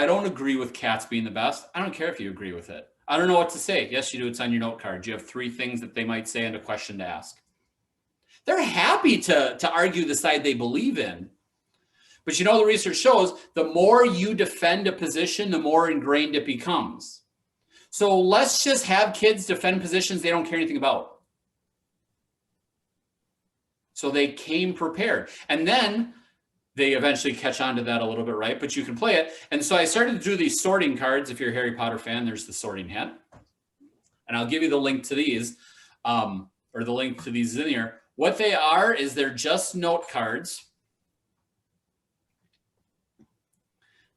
don't agree with cats being the best. I don't care if you agree with it. I don't know what to say. Yes, you do. It's on your note card. You have 3 things that they might say and a question to ask. They're happy to argue the side they believe in. But you know, the research shows the more you defend a position, the more ingrained it becomes. So let's just have kids defend positions they don't care anything about. So they came prepared. And then they eventually catch on to that a little bit, right? But you can play it. And so I started to do these sorting cards. If you're a Harry Potter fan, there's the sorting hat. And I'll give you the link to these, or the link to these in here. What they are is they're just note cards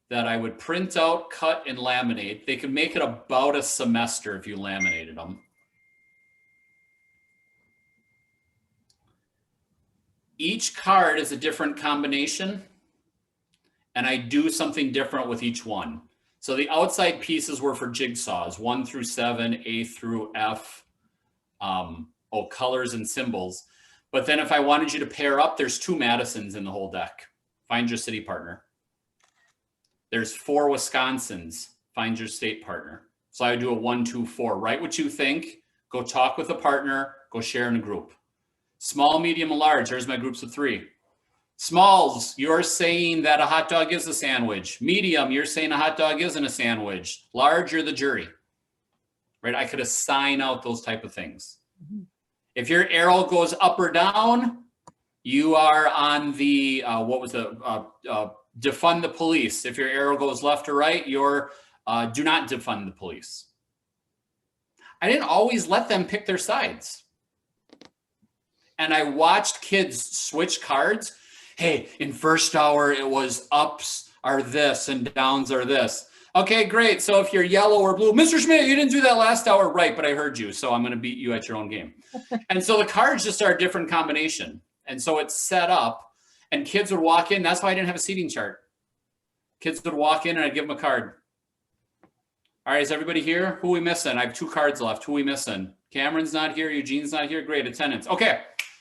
that I would print out, cut, and laminate. They could make it about a semester if you laminated them. Each card is a different combination, and I do something different with each one. So the outside pieces were for jigsaws, 1 through 7, A through F, colors and symbols. But then if I wanted you to pair up, there's 2 Madisons in the whole deck. Find your city partner. There's 4 Wisconsins. Find your state partner. So I would do a 1, 2, 4. Write what you think. Go talk with a partner. Go share in a group. Small, medium, and large. There's my groups of 3. Smalls, you're saying that a hot dog is a sandwich. Medium, you're saying a hot dog isn't a sandwich. Large, you're the jury. Right? I could assign out those type of things. Mm-hmm. If your arrow goes up or down, you are on the, defund the police. If your arrow goes left or right, you're do not defund the police. I didn't always let them pick their sides. And I watched kids switch cards. Hey, in first hour, it was ups are this and downs are this. Okay, great. So if you're yellow or blue, Mr. Schmidt, you didn't do that last hour. Right, but I heard you. So I'm going to beat you at your own game. And so the cards just are a different combination. And so it's set up and kids would walk in. That's why I didn't have a seating chart. Kids would walk in and I'd give them a card. All right, is everybody here? Who are we missing? I have 2 cards left. Who are we missing? Cameron's not here. Eugene's not here. Great, attendance. Okay,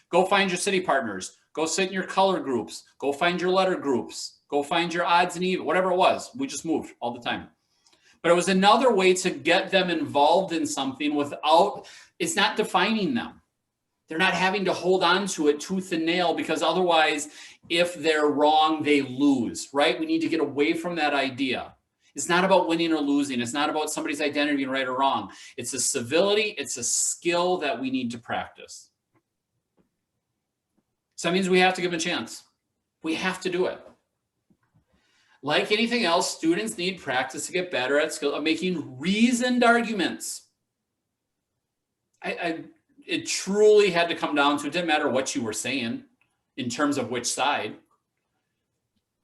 go find your city partners. Go sit in your color groups. Go find your letter groups. Go find your odds and even, whatever it was. We just moved all the time. But it was another way to get them involved in something without, it's not defining them. They're not having to hold on to it tooth and nail because otherwise, if they're wrong, they lose, right? We need to get away from that idea. It's not about winning or losing. It's not about somebody's identity being right or wrong. It's a civility. It's a skill that we need to practice. So that means we have to give them a chance. We have to do it. Like anything else, students need practice to get better at skill of making reasoned arguments. It truly had to come down to, it didn't matter what you were saying in terms of which side.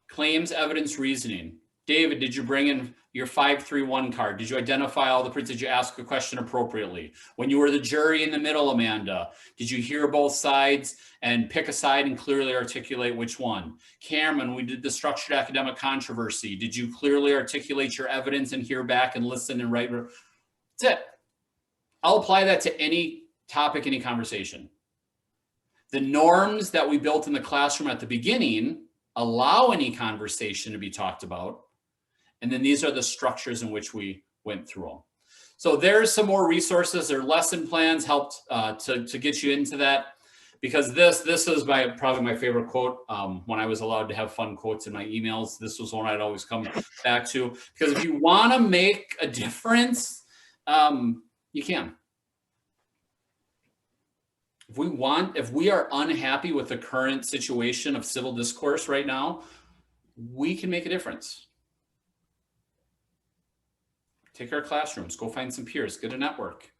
Claims, evidence, reasoning. David, did you bring in your 5-3-1 card? Did you identify all the proofs? Did you ask a question appropriately? When you were the jury in the middle, Amanda, did you hear both sides and pick a side and clearly articulate which one? Cameron, we did the structured academic controversy. Did you clearly articulate your evidence and hear back and listen and write? That's it. I'll apply that to any topic, any conversation. The norms that we built in the classroom at the beginning allow any conversation to be talked about. And then these are the structures in which we went through them. So there's some more resources. Their lesson plans helped to get you into that. because this is probably my favorite quote. When I was allowed to have fun quotes in my emails, this was one I'd always come back to, because if you want to make a difference, you can. If we are unhappy with the current situation of civil discourse right now, we can make a difference. Take our classrooms, go find some peers, get a network.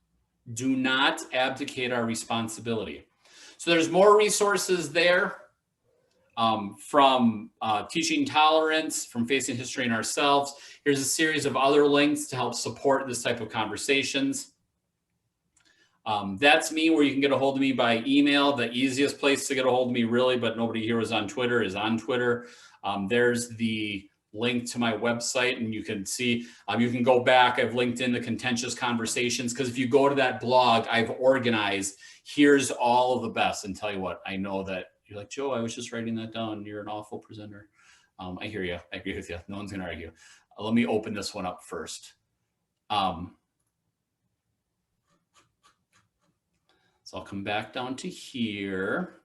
Do not abdicate our responsibility. So there's more resources there, from teaching tolerance, from facing history in ourselves. Here's a series of other links to help support this type of conversations. That's me, where you can get a hold of me by email. The easiest place to get a hold of me, really, but nobody here is on Twitter, is on Twitter. There's the link to my website, and you can see, you can go back. I've linked in the Contentious conversations, because if you go to that blog, I've organized, here's all of the best. And tell you what, I know that you're like, Joe, I was just writing that down. You're an awful presenter. I hear you. I agree with you. No one's going to argue. Let me open this one up first. So I'll come back down to here.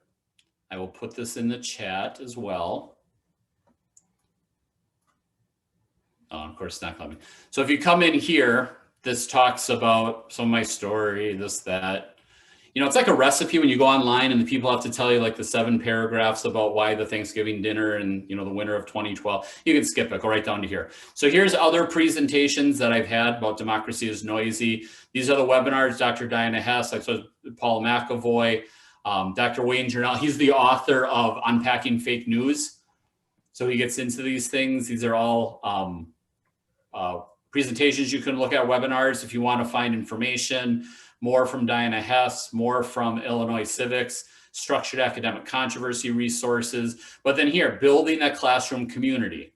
I will put this in the chat as well. Oh, of course, it's not coming. So if you come in here, this talks about some of my story, this, that. You know, it's like a recipe when you go online and the people have to tell you like the 7 paragraphs about why the Thanksgiving dinner and, you know, the winter of 2012. You can skip it, go right down to here. So here's other presentations that I've had about democracy is noisy. These are the webinars, Dr. Diana Hess, I saw Paul McAvoy, Dr. Wayne Journal. He's the author of Unpacking Fake News. So he gets into these things. These are all presentations you can look at, webinars if you want to find information. More from Diana Hess, more from Illinois Civics, structured academic controversy resources. But then here, building a classroom community.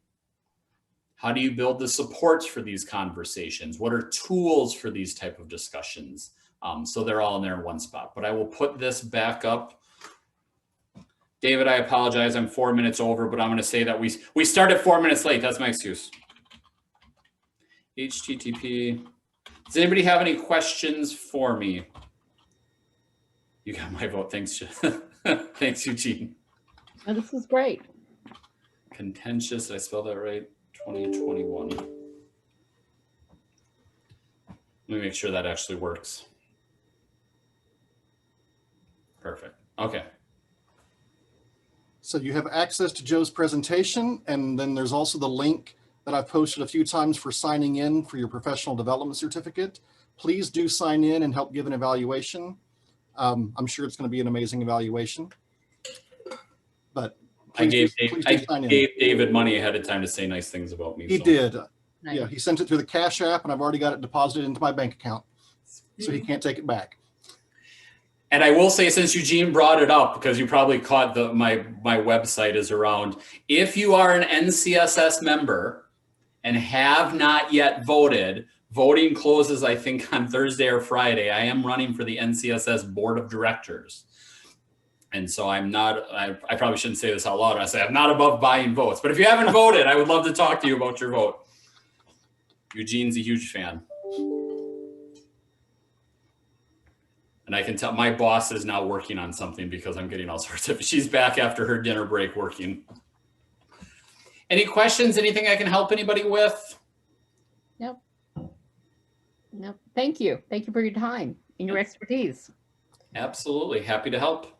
How do you build the supports for these conversations? What are tools for these type of discussions? So they're all in there in one spot. But I will put this back up. David, I apologize. I'm 4 minutes over, but I'm going to say that we started 4 minutes late. That's my excuse. HTTP. Does anybody have any questions for me? You got my vote. Thanks, thanks, Eugene. Oh, this is great. Contentious, did I spell that right? 2021. Let me make sure that actually works. Perfect. Okay. So you have access to Joe's presentation, and then there's also the link that I've posted a few times for signing in for your professional development certificate. Please do sign in and help give an evaluation. I'm sure it's going to be an amazing evaluation. But I gave David money ahead of time to say nice things about me. He did. Nice. Yeah, he sent it through the Cash App, and I've already got it deposited into my bank account, so he can't take it back. And I will say, since Eugene brought it up, because you probably caught my website is around, if you are an NCSS member and have not yet voted, voting closes, I think, on Thursday or Friday. I am running for the NCSS Board of Directors. And so I'm not, I probably shouldn't say this out loud. I say I'm not above buying votes. But if you haven't voted, I would love to talk to you about your vote. Eugene's a huge fan. And I can tell my boss is now working on something because I'm getting all sorts of, she's back after her dinner break working. Any questions? Anything I can help anybody with? Nope. Nope. Thank you. Thank you for your time and your expertise. Absolutely. Happy to help.